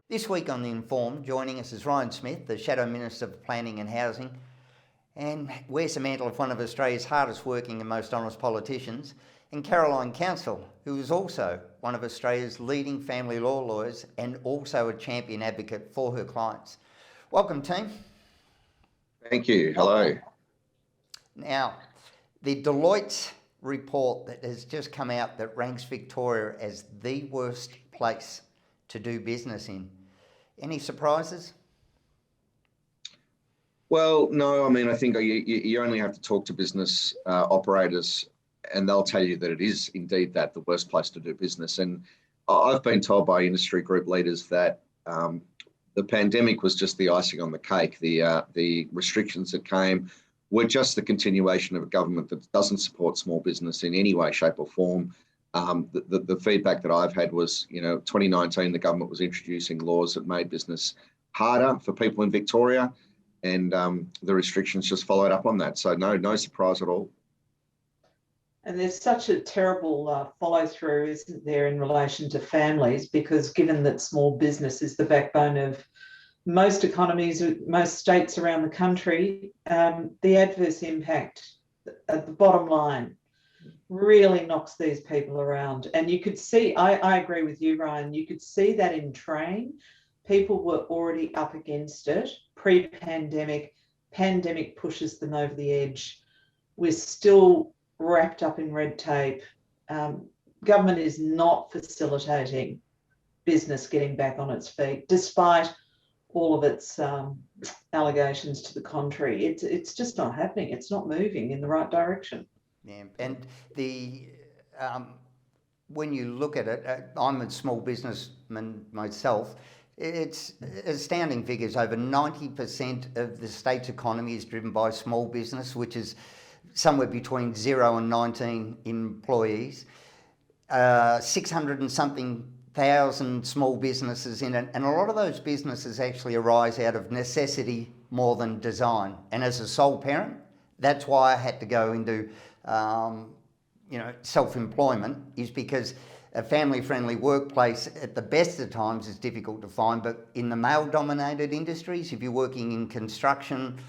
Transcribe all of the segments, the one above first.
This week on The Informed, joining us is Ryan Smith, the Shadow Minister for Planning and Housing, and wears the mantle of one of Australia's hardest working and most honest politicians, and Caroline Council, who is also one of Australia's leading family law lawyers and also a champion advocate for her clients. Welcome, team. Thank you. Hello. Now, the Deloitte report that has just come out that ranks Victoria as the worst place to do business in. Any surprises? Well, no, I mean, I think you only have to talk to business operators and they'll tell you that it is indeed the worst place to do business. And I've been told by industry group leaders that the pandemic was just the icing on the cake. The restrictions that came were just the continuation of a government that doesn't support small business in any way, shape or form. The feedback that I've had was, 2019, the government was introducing laws that made business harder for people in Victoria, and the restrictions just followed up on that. So no surprise at all. And there's such a terrible follow through, isn't there, in relation to families, because given that small business is the backbone of most economies, most states around the country, the adverse impact at the bottom line really knocks these people around. And you could see, I agree with you, Ryan, you could see that in train. People were already up against it pre-pandemic. Pandemic pushes them over the edge. We're still wrapped up in red tape. Government is not facilitating business getting back on its feet, despite all of its allegations to the contrary. It's just not happening. It's not moving in the right direction. Yeah, and when you look at it, I'm a small businessman myself. It's astounding figures. Over 90% of the state's economy is driven by small business, which is somewhere between 0 and 19 employees. 600 and something thousand small businesses in it, and a lot of those businesses actually arise out of necessity more than design. And as a sole parent, that's why I had to go into self-employment, is because a family-friendly workplace at the best of times is difficult to find, but in the male-dominated industries, if you're working in construction,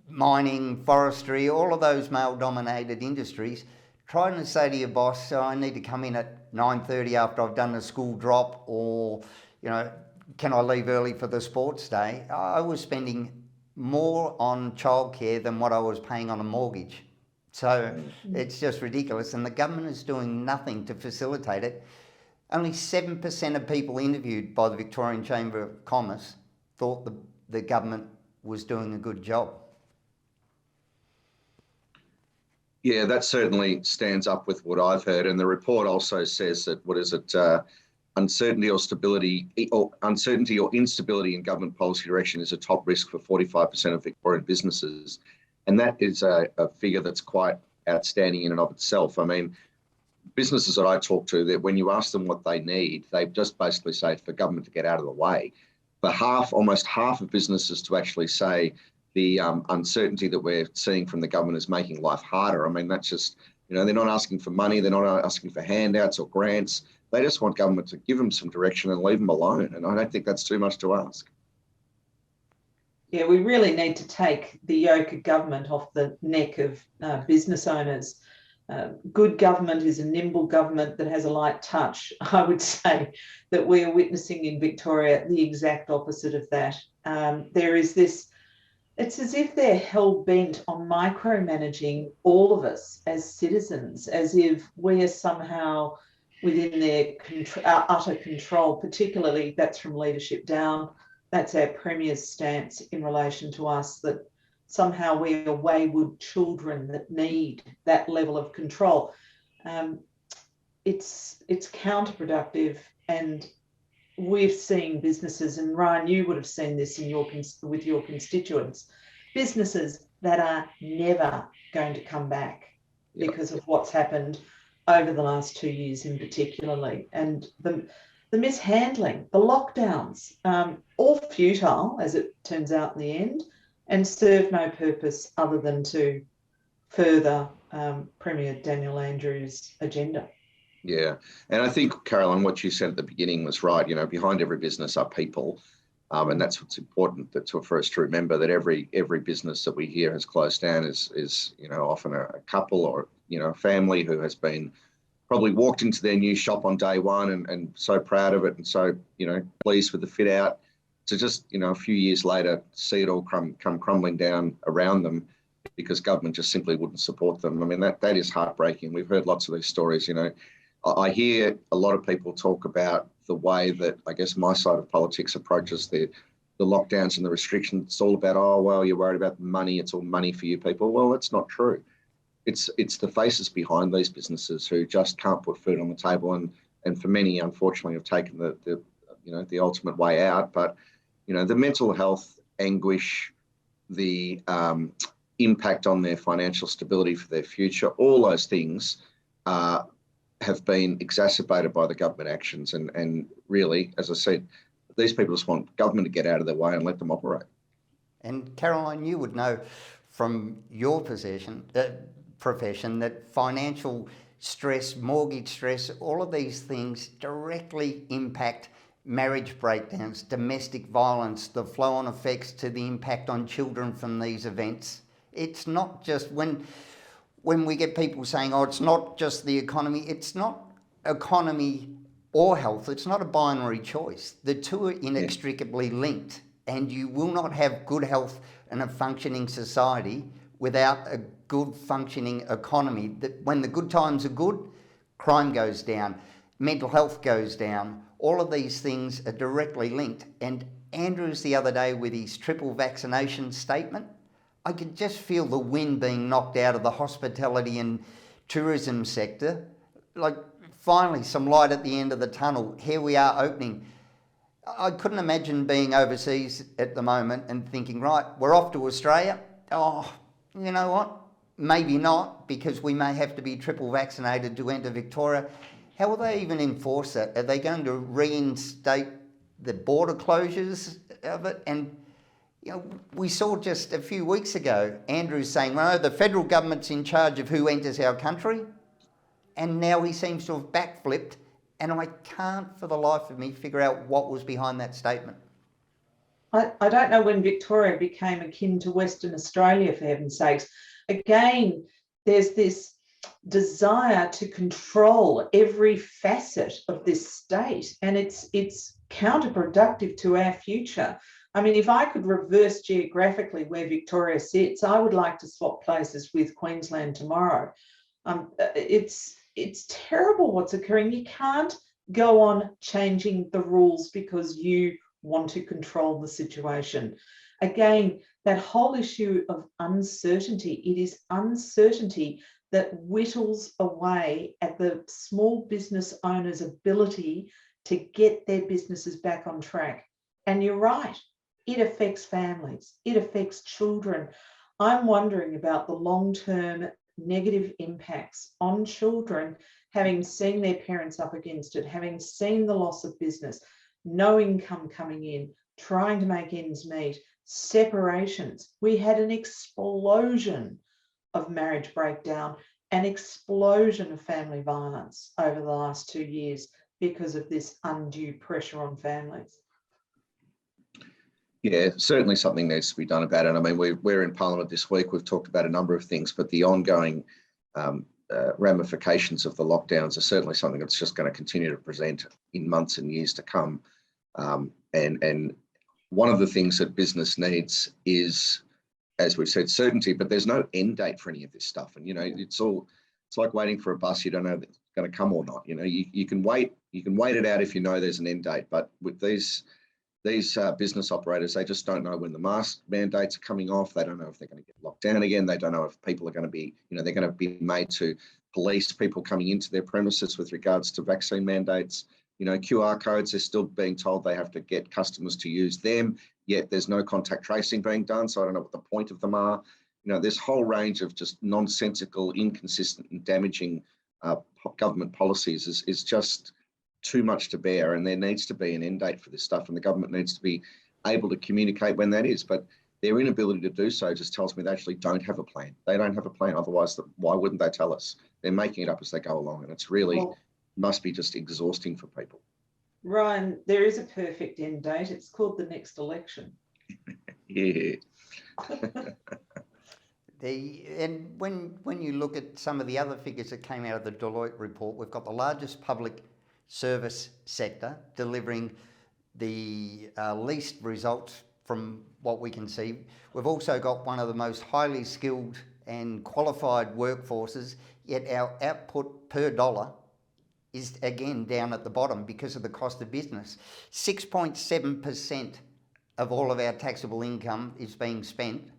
mining, forestry, all of those male-dominated industries, trying to say to your boss, I need to come in at 9:30 after I've done a school drop, or, can I leave early for the sports day? I was spending more on childcare than what I was paying on a mortgage. So it's just ridiculous. And the government is doing nothing to facilitate it. Only 7% of people interviewed by the Victorian Chamber of Commerce thought the government was doing a good job. Yeah, that certainly stands up with what I've heard. And the report also says that, uncertainty or instability in government policy direction is a top risk for 45% of Victorian businesses. And that is a figure that's quite outstanding in and of itself. I mean, businesses that I talk to, that when you ask them what they need, they just basically say it's for government to get out of the way. But almost half of businesses to actually say the uncertainty that we're seeing from the government is making life harder. I mean, that's just, they're not asking for money. They're not asking for handouts or grants. They just want government to give them some direction and leave them alone. And I don't think that's too much to ask. Yeah, we really need to take the yoke of government off the neck of business owners. Good government is a nimble government that has a light touch. I would say that we are witnessing in Victoria the exact opposite of that. There is this, it's as if they're hell-bent on micromanaging all of us as citizens, as if we are somehow within their utter control, particularly that's from leadership down. That's our Premier's stance in relation to us, that somehow we are wayward children that need that level of control. It's counterproductive, and we've seen businesses, and Ryan, you would have seen this with your constituents, businesses that are never going to come back because of what's happened over the last 2 years in particularly. And the mishandling, the lockdowns, all futile, as it turns out in the end, and serve no purpose other than to further Premier Daniel Andrews' agenda. Yeah. And I think, Caroline, what you said at the beginning was right. You know, behind every business are people. And that's what's important for us to remember, that every business that we hear has closed down is you know, often a couple or, you know, a family who has been probably walked into their new shop on day one and so proud of it and so, you know, pleased with the fit out, to just, you know, a few years later see it all come crumbling down around them because government just simply wouldn't support them. I mean, that is heartbreaking. We've heard lots of these stories. You know, I hear a lot of people talk about the way that, I guess, my side of politics approaches the lockdowns and the restrictions. It's all about, oh, well, you're worried about the money. It's all money for you people. Well, that's not true. It's the faces behind these businesses who just can't put food on the table, and for many, unfortunately, have taken the you know, the ultimate way out. But you know, the mental health anguish, the impact on their financial stability for their future, all those things have been exacerbated by the government actions. And really, as I said, these people just want government to get out of their way and let them operate. And Caroline, you would know from your profession that financial stress, mortgage stress, all of these things directly impact marriage breakdowns, domestic violence, the flow-on effects to the impact on children from these events. It's not just when we get people saying, oh, it's not just the economy. It's not economy or health. It's not a binary choice. The two are inextricably linked, and you will not have good health and a functioning society without a good functioning economy. That when the good times are good, crime goes down, mental health goes down. All of these things are directly linked. And Andrews the other day with his triple vaccination statement, I could just feel the wind being knocked out of the hospitality and tourism sector. Like, finally, some light at the end of the tunnel. Here we are opening. I couldn't imagine being overseas at the moment and thinking, right, we're off to Australia. Oh, you know what? Maybe not, because we may have to be triple vaccinated to enter Victoria. How will they even enforce that? Are they going to reinstate the border closures of it? And you know, we saw just a few weeks ago Andrews saying, no, the federal government's in charge of who enters our country. And now he seems to have backflipped, and I can't for the life of me figure out what was behind that statement. I don't know when Victoria became akin to Western Australia, for heaven's sakes. Again, there's this desire to control every facet of this state, and it's counterproductive to our future. I mean, if I could reverse geographically where Victoria sits, I would like to swap places with Queensland tomorrow. It's terrible what's occurring. You can't go on changing the rules because you want to control the situation. Again, that whole issue of uncertainty, it is uncertainty that whittles away at the small business owners' ability to get their businesses back on track. And you're right, it affects families, it affects children. I'm wondering about the long-term negative impacts on children, having seen their parents up against it, having seen the loss of business, no income coming in, trying to make ends meet, separations. We had an explosion of marriage breakdown, an explosion of family violence over the last 2 years because of this undue pressure on families. Yeah, certainly something needs to be done about it. I mean, we're in Parliament this week. We've talked about a number of things, but the ongoing ramifications of the lockdowns are certainly something that's just going to continue to present in months and years to come. And one of the things that business needs is, as we've said, certainty, but there's no end date for any of this stuff. And, you know, it's like waiting for a bus. You don't know if it's going to come or not. You know, you can wait it out if you know there's an end date. But with these business operators, they just don't know when the mask mandates are coming off. They don't know if they're going to get locked down again. They don't know if people are going to be, you know, they're going to be made to police people coming into their premises with regards to vaccine mandates. You know, QR codes, they're still being told they have to get customers to use them, yet there's no contact tracing being done. So I don't know what the point of them are. You know, this whole range of just nonsensical, inconsistent and damaging government policies is just too much to bear, and there needs to be an end date for this stuff, and the government needs to be able to communicate when that is. But their inability to do so just tells me they actually don't have a plan. They don't have a plan. Otherwise, why wouldn't they tell us? They're making it up as they go along, and it's really, must be just exhausting for people. Ryan, there is a perfect end date. It's called the next election. Yeah. And when you look at some of the other figures that came out of the Deloitte report, we've got the largest public service sector delivering the least results from what we can see. We've also got one of the most highly skilled and qualified workforces, yet our output per dollar is again down at the bottom because of the cost of business. 6.7% of all of our taxable income is being spent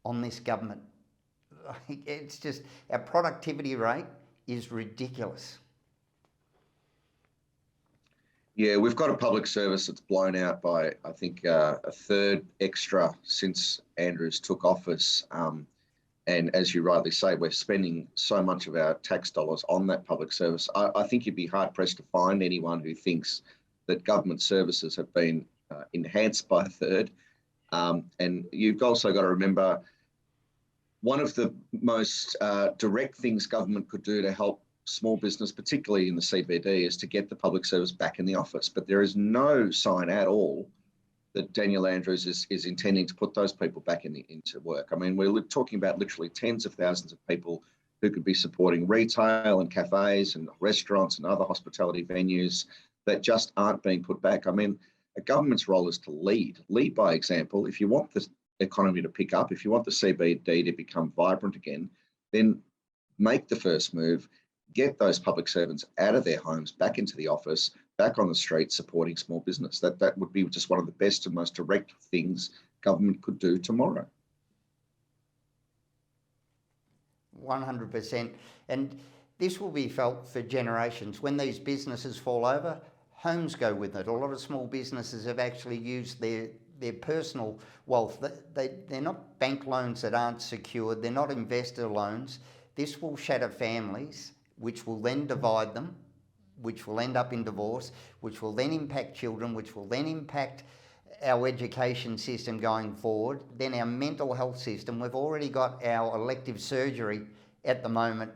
on this government. It's just, our productivity rate is ridiculous. Yeah, we've got a public service that's blown out by, I think, a third extra since Andrews took office. And as you rightly say, we're spending so much of our tax dollars on that public service. I think you'd be hard pressed to find anyone who thinks that government services have been enhanced by a third. And you've also got to remember, one of the most direct things government could do to help small business, particularly in the CBD, is to get the public service back in the office. But there is no sign at all that Daniel Andrews is intending to put those people back into work. I mean, we're talking about literally tens of thousands of people who could be supporting retail and cafes and restaurants and other hospitality venues that just aren't being put back. I mean, a government's role is to lead by example. If you want the economy to pick up, if you want the CBD to become vibrant again, then make the first move, get those public servants out of their homes, back into the office, back on the street supporting small business. That would be just one of the best and most direct things government could do tomorrow. 100%. And this will be felt for generations. When these businesses fall over, homes go with it. A lot of small businesses have actually used their personal wealth. They're not bank loans that aren't secured. They're not investor loans. This will shatter families, which will then divide them, which will end up in divorce, which will then impact children, which will then impact our education system going forward, then our mental health system. We've already got our elective surgery at the moment.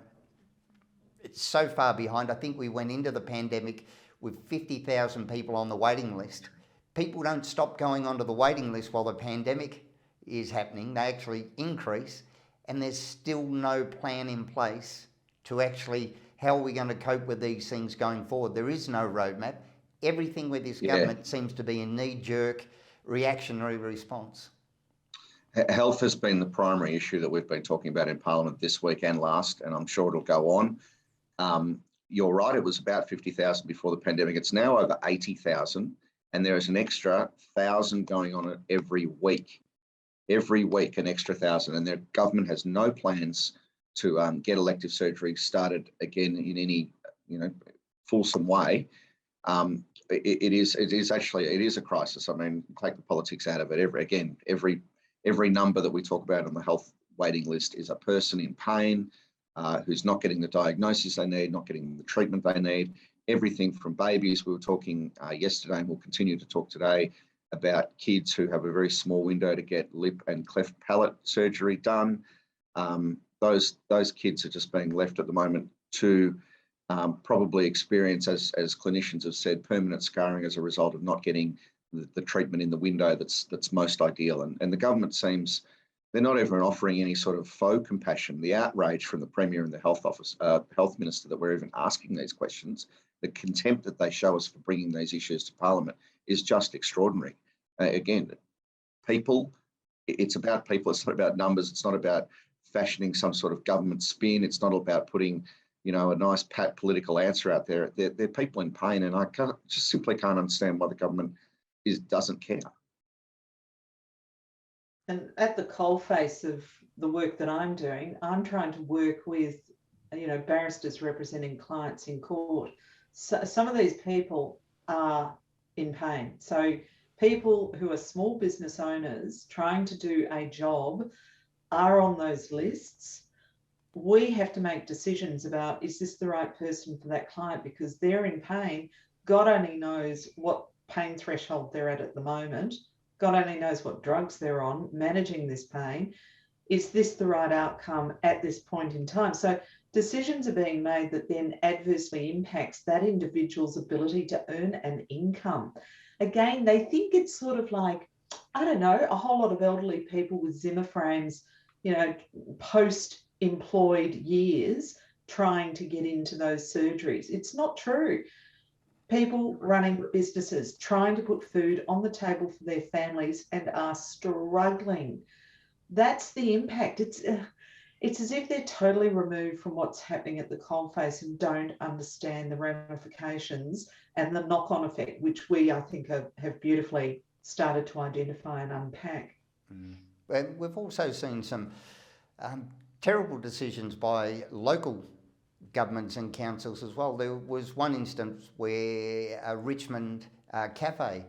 It's so far behind. I think we went into the pandemic with 50,000 people on the waiting list. People don't stop going onto the waiting list while the pandemic is happening. They actually increase, and there's still no plan in place to actually, how are we going to cope with these things going forward? There is no roadmap. Everything with this government seems to be a knee-jerk, reactionary response. Health has been the primary issue that we've been talking about in Parliament this week and last, and I'm sure it'll go on. You're right, it was about 50,000 before the pandemic. It's now over 80,000, and there is an extra 1,000 going on it every week. Every week, an extra 1,000, and their government has no plans to get elective surgery started again in any fulsome way. It is a crisis. I mean, take the politics out of it. Every number that we talk about on the health waiting list is a person in pain who's not getting the diagnosis they need, not getting the treatment they need. Everything from babies. We were talking yesterday, and we'll continue to talk today, about kids who have a very small window to get lip and cleft palate surgery done. Those kids are just being left at the moment to probably experience, as clinicians have said, permanent scarring as a result of not getting the treatment in the window that's most ideal. And the government seems, they're not even offering any sort of faux compassion. The outrage from the Premier and the Health Minister that we're even asking these questions, the contempt that they show us for bringing these issues to Parliament is just extraordinary. Again, people, it's about people. It's not about numbers. It's not about fashioning some sort of government spin. It's not about putting, a nice pat political answer out there. They're people in pain, and I simply can't understand why the government doesn't care. And at the coalface of the work that I'm doing, I'm trying to work with, barristers representing clients in court. So some of these people are in pain. So people who are small business owners trying to do a job are on those lists. We have to make decisions about, is this the right person for that client? Because they're in pain. God only knows what pain threshold they're at the moment. God only knows what drugs they're on managing this pain. Is this the right outcome at this point in time? So decisions are being made that then adversely impacts that individual's ability to earn an income. Again, they think it's sort of like, I don't know, a whole lot of elderly people with Zimmer frames, you know, post-employed years trying to get into those surgeries. It's not true. People running businesses, trying to put food on the table for their families and are struggling. That's the impact. It's as if they're totally removed from what's happening at the coalface and don't understand the ramifications and the knock-on effect, which we, I think, have beautifully started to identify and unpack. And we've also seen some terrible decisions by local governments and councils as well. There was one instance where a Richmond cafe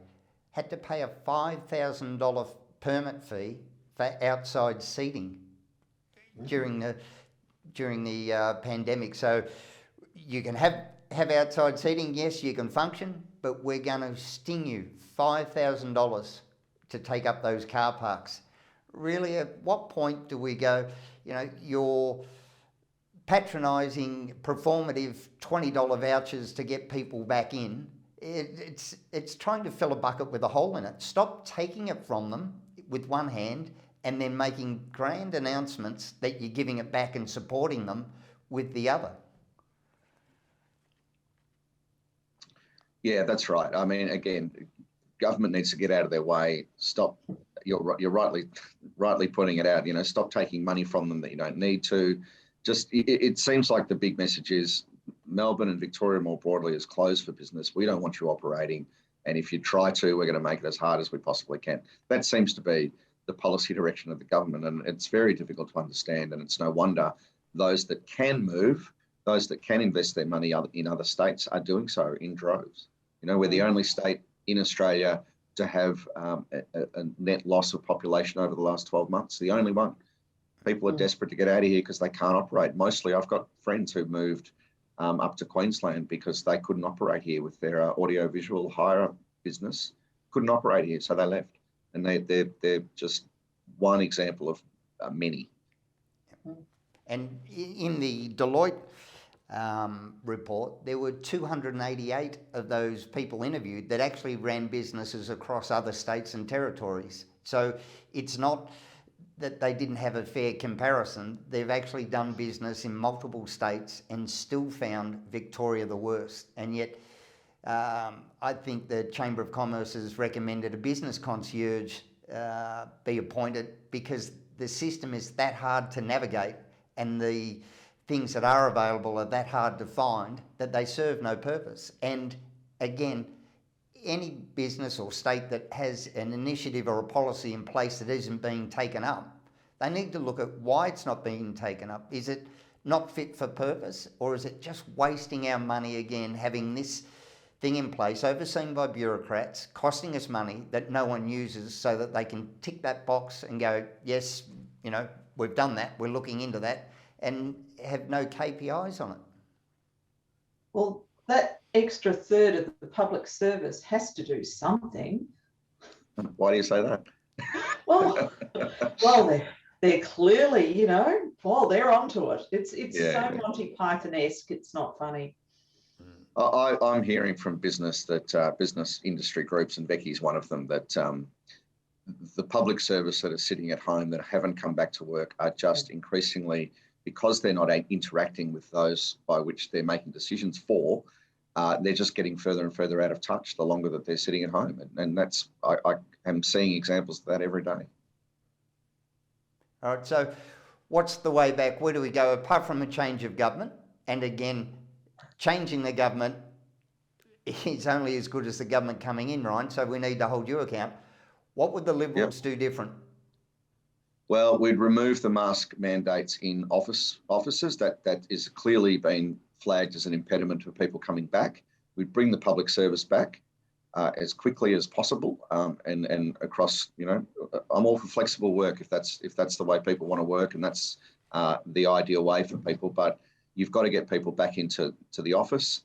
had to pay a $5,000 permit fee for outside seating during the pandemic. So you can have outside seating, yes, you can function, but we're going to sting you $5,000 to take up those car parks. Really, at what point do we go, you know, you're patronising performative $20 vouchers to get people back in? It's trying to fill a bucket with a hole in it. Stop taking it from them with one hand and then making grand announcements that you're giving it back and supporting them with the other. Yeah, that's right. I mean, again, government needs to get out of their way. Stop. You're rightly putting it out. You know, stop taking money from them that you don't need to. Just it seems like the big message is Melbourne and Victoria more broadly is closed for business. We don't want you operating, and if you try to, we're going to make it as hard as we possibly can. That seems to be the policy direction of the government, and it's very difficult to understand. And it's no wonder those that can move, those that can invest their money in other states are doing so in droves. You know, we're the only state in Australia to have a net loss of population over the last 12 months, the only one. People are desperate to get out of here because they can't operate. Mostly, I've got friends who moved up to Queensland because they couldn't operate here with their audio-visual hire business. Couldn't operate here, so they left. And they're just one example of many. And in the Deloitte report, there were 288 of those people interviewed that actually ran businesses across other states and territories. So it's not that they didn't have a fair comparison. They've actually done business in multiple states and still found Victoria the worst. And yet I think the Chamber of Commerce has recommended a business concierge be appointed because the system is that hard to navigate and the things that are available are that hard to find that they serve no purpose. And again, any business or state that has an initiative or a policy in place that isn't being taken up, they need to look at why it's not being taken up. Is it not fit for purpose, or is it just wasting our money again, having this thing in place, overseen by bureaucrats, costing us money that no one uses so that they can tick that box and go, yes, you know, we've done that, we're looking into that, and have no KPIs on it? Well, that extra third of the public service has to do something. Why do you say that? Well, they're clearly, you know, well, they're onto it. It's so Monty Python-esque, it's not funny. I'm hearing from business that business industry groups, and Becky's one of them, that the public service that are sitting at home that haven't come back to work are just increasingly, because they're not interacting with those by which they're making decisions for, they're just getting further and further out of touch the longer that they're sitting at home. And that's, I am seeing examples of that every day. All right, so what's the way back? Where do we go apart from a change of government? And again, changing the government is only as good as the government coming in, Ryan, so we need to hold you account. What would the Liberals do different? Well, we'd remove the mask mandates in offices. That is clearly been flagged as an impediment to people coming back. We'd bring the public service back as quickly as possible, and across. You know, I'm all for flexible work if that's the way people want to work, and that's the ideal way for people. But you've got to get people back into the office.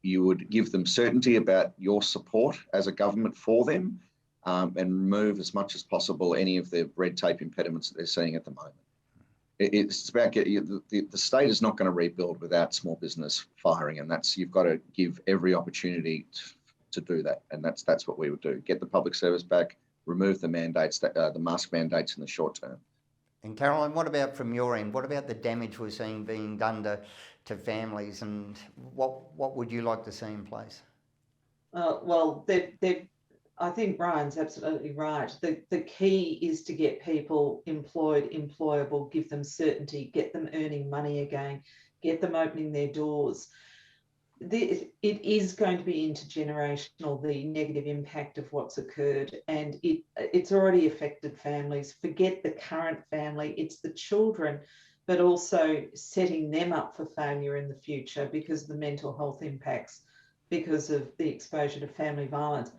You would give them certainty about your support as a government for them. And remove as much as possible any of the red tape impediments that they're seeing at the moment. It's about the state is not going to rebuild without small business firing, and you've got to give every opportunity to do that, and that's what we would do. Get the public service back, remove the mandates, the mask mandates in the short term. And Caroline, what about from your end? What about the damage we're seeing being done to families, and what would you like to see in place? Well, I think Brian's absolutely right. The key is to get people employed, employable, give them certainty, get them earning money again, get them opening their doors. It is going to be intergenerational, the negative impact of what's occurred, and it's already affected families. Forget the current family, it's the children, but also setting them up for failure in the future because of the mental health impacts, because of the exposure to family violence.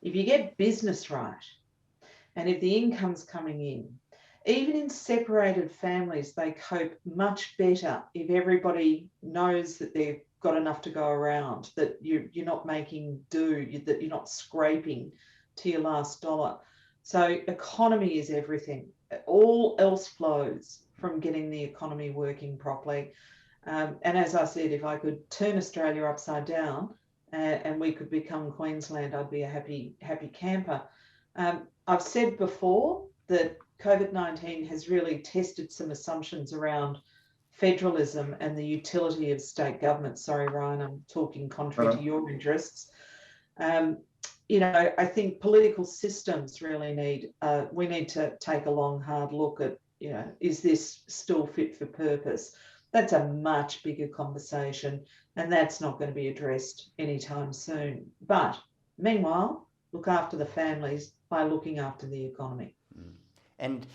If you get business right, and if the income's coming in, even in separated families, they cope much better if everybody knows that they've got enough to go around, that you're not making do, that you're not scraping to your last dollar. So economy is everything. All else flows from getting the economy working properly. And as I said, if I could turn Australia upside down, and we could become Queensland, I'd be a happy camper. I've said before that COVID-19 has really tested some assumptions around federalism and the utility of state government. Sorry, Ryan, I'm talking contrary to your interests. I think political systems really we need to take a long, hard look at, is this still fit for purpose? That's a much bigger conversation, and that's not going to be addressed anytime soon. But meanwhile, look after the families by looking after the economy. And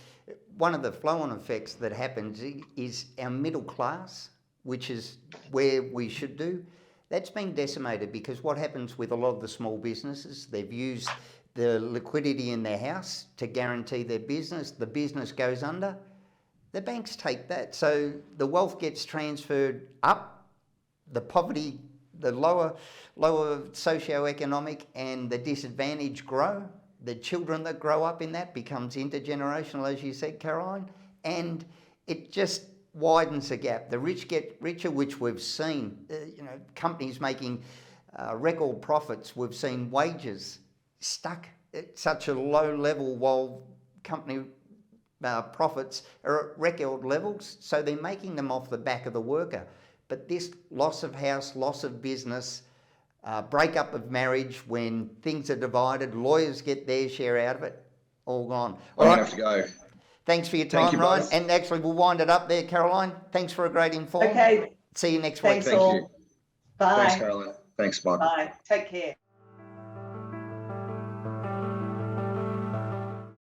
one of the flow-on effects that happens is our middle class, which is where we should do. That's been decimated because what happens with a lot of the small businesses, they've used the liquidity in their house to guarantee their business. The business goes under. The banks take that. So the wealth gets transferred up, the poverty, the lower socioeconomic and the disadvantage grow. The children that grow up in that becomes intergenerational, as you said, Caroline, and it just widens the gap. The rich get richer, which we've seen, companies making record profits. We've seen wages stuck at such a low level while company profits are at record levels, so they're making them off the back of the worker. But this loss of house, loss of business, breakup of marriage when things are divided, lawyers get their share out of it, all gone. I'm going to have to go. Thanks for your time, Ryan. Both. And actually, we'll wind it up there, Caroline. Thanks for a great inform. Okay. See you next week. Thanks all. you. Bye. Thanks, Caroline. Thanks, Michael. Bye. Take care.